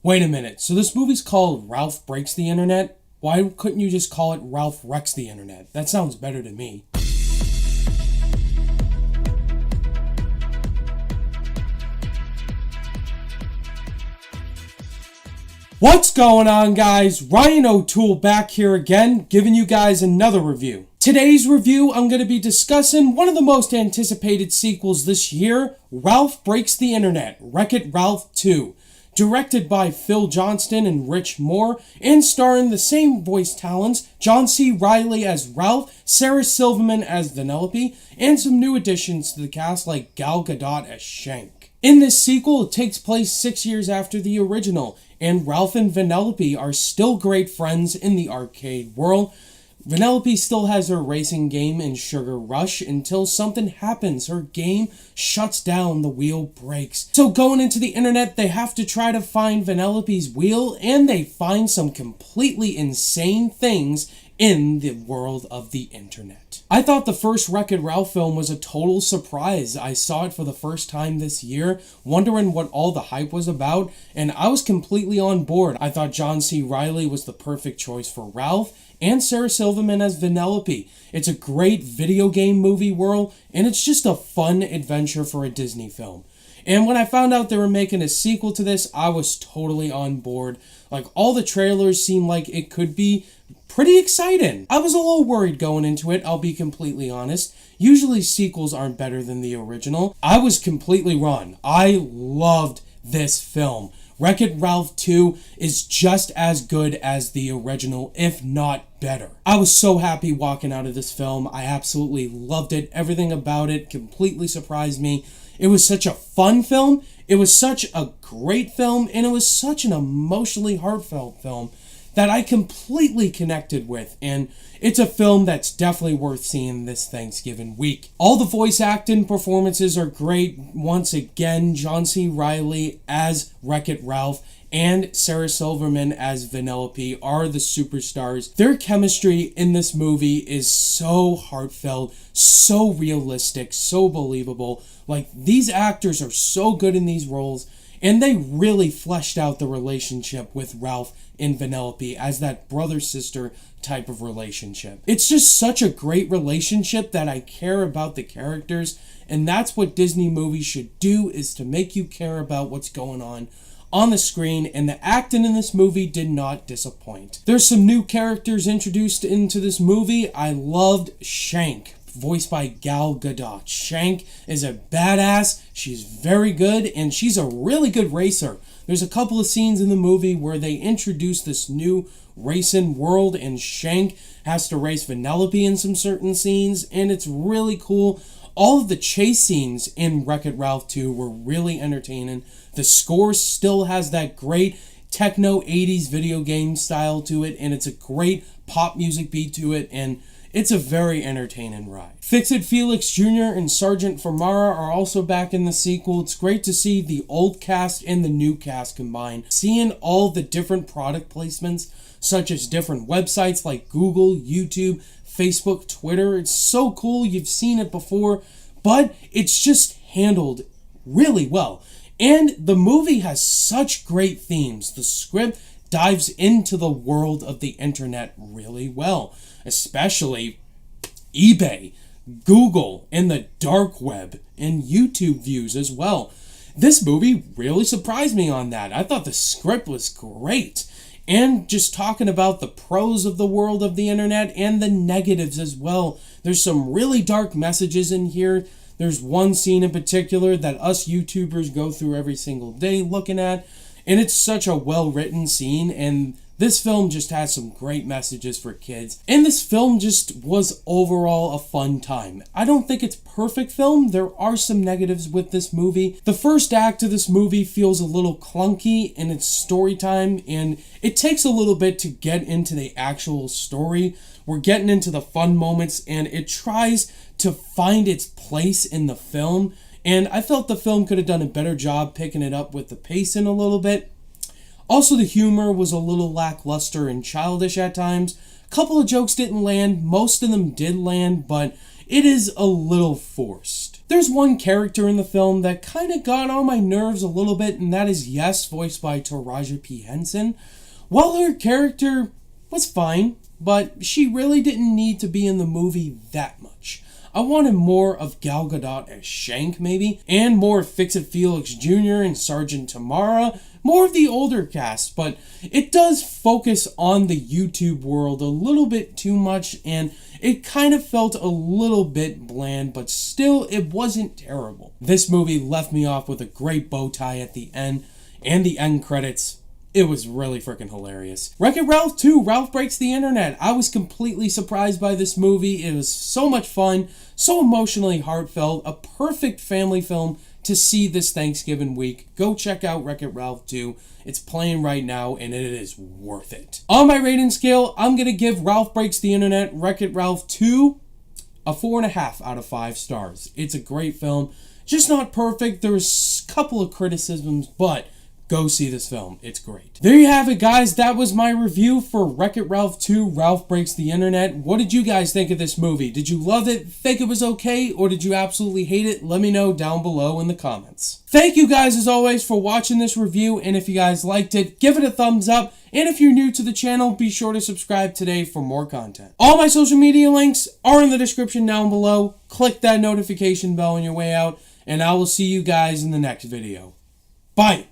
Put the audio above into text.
Wait a minute, so this movie's called Ralph Breaks the Internet? Why couldn't you just call it Ralph Wrecks the Internet? That sounds better to me. What's going on, guys? Ryan O'Toole back here again, giving you guys another review. Today's review, I'm going to be discussing one of the most anticipated sequels this year, Ralph Breaks the Internet, Wreck-It Ralph 2. Directed by Phil Johnston and Rich Moore, and starring the same voice talents, John C. Reilly as Ralph, Sarah Silverman as Vanellope, and some new additions to the cast like Gal Gadot as Shank. In this sequel, it takes place 6 years after the original, and Ralph and Vanellope are still great friends in the arcade world. Vanellope still has her racing game in Sugar Rush until something happens. Her game shuts down, the wheel breaks. So going into the internet, they have to try to find Vanellope's wheel, and they find some completely insane things in the world of the internet. I thought the first Wreck-It Ralph film was a total surprise. I saw it for the first time this year, wondering what all the hype was about, and I was completely on board. I thought John C. Reilly was the perfect choice for Ralph, and Sarah Silverman as Vanellope. It's a great video game movie world, and it's just a fun adventure for a Disney film. And when I found out they were making a sequel to this, I was totally on board. Like, all the trailers seemed like it could be pretty exciting. I was a little worried going into it, I'll be completely honest. Usually sequels aren't better than the original. I was completely wrong. I loved this film. Wreck-It Ralph 2 is just as good as the original, if not better. I was so happy walking out of this film. I absolutely loved it. Everything about it completely surprised me. It was such a fun film. It was such a great film, and it was such an emotionally heartfelt film that I completely connected with, and it's a film that's definitely worth seeing this Thanksgiving week. All the voice acting performances are great. Once again, John C. Reilly as Wreck-It Ralph and Sarah Silverman as Vanellope are the superstars. Their chemistry in this movie is so heartfelt, so realistic, so believable. Like, these actors are so good in these roles, and they really fleshed out the relationship with Ralph and Vanellope as that brother-sister type of relationship. It's just such a great relationship that I care about the characters, and that's what Disney movies should do, is to make you care about what's going on the screen, and the acting in this movie did not disappoint. There's some new characters introduced into this movie. I loved Shank, voiced by Gal Gadot. Shank is a badass, she's very good, and she's a really good racer. There's a couple of scenes in the movie where they introduce this new racing world, and Shank has to race Vanellope in some certain scenes, and it's really cool. All of the chase scenes in Wreck-It Ralph 2 were really entertaining. The score still has that great techno 80s video game style to it, and it's a great pop music beat to it, and it's a very entertaining ride. Fix-It Felix Jr. and Sergeant Fermara are also back in the sequel. It's great to see the old cast and the new cast combined. Seeing all the different product placements, such as different websites like Google, YouTube, Facebook, Twitter. It's so cool. You've seen it before, but it's just handled really well. And the movie has such great themes. The script dives into the world of the internet really well, especially eBay, Google, and the dark web, and YouTube views as well. This movie really surprised me on that. I thought the script was great. And just talking about the pros of the world of the internet and the negatives as well. There's some really dark messages in here. There's one scene in particular that us YouTubers go through every single day looking at. And it's such a well-written scene, and this film just has some great messages for kids. And this film just was overall a fun time. I don't think it's a perfect film. There are some negatives with this movie. The first act of this movie feels a little clunky in its story time, and it takes a little bit to get into the actual story. We're getting into the fun moments, and it tries to find its place in the film. And I felt the film could have done a better job picking it up with the pacing a little bit. Also, the humor was a little lackluster and childish at times. A couple of jokes didn't land. Most of them did land, but it is a little forced. There's one character in the film that kind of got on my nerves a little bit, and that is Yes, voiced by Taraji P. Henson. While her character was fine, but she really didn't need to be in the movie that much. I wanted more of Gal Gadot as Shank, maybe, and more Fix-It Felix Jr. and Sergeant Tamara, more of the older cast, but it does focus on the YouTube world a little bit too much, and it kind of felt a little bit bland, but still, it wasn't terrible. This movie left me off with a great bow tie at the end, and the end credits. It was really freaking hilarious. Wreck-It Ralph 2, Ralph Breaks the Internet. I was completely surprised by this movie. It was so much fun, so emotionally heartfelt, a perfect family film to see this Thanksgiving week. Go check out Wreck-It Ralph 2. It's playing right now, and it is worth it. On my rating scale, I'm going to give Ralph Breaks the Internet, Wreck-It Ralph 2, a 4.5 out of 5 stars. It's a great film. Just not perfect. There's a couple of criticisms, but go see this film. It's great. There you have it, guys. That was my review for Wreck-It Ralph 2, Ralph Breaks the Internet. What did you guys think of this movie? Did you love it, think it was okay, or did you absolutely hate it? Let me know down below in the comments. Thank you guys, as always, for watching this review, and if you guys liked it, give it a thumbs up, and if you're new to the channel, be sure to subscribe today for more content. All my social media links are in the description down below. Click that notification bell on your way out, and I will see you guys in the next video. Bye!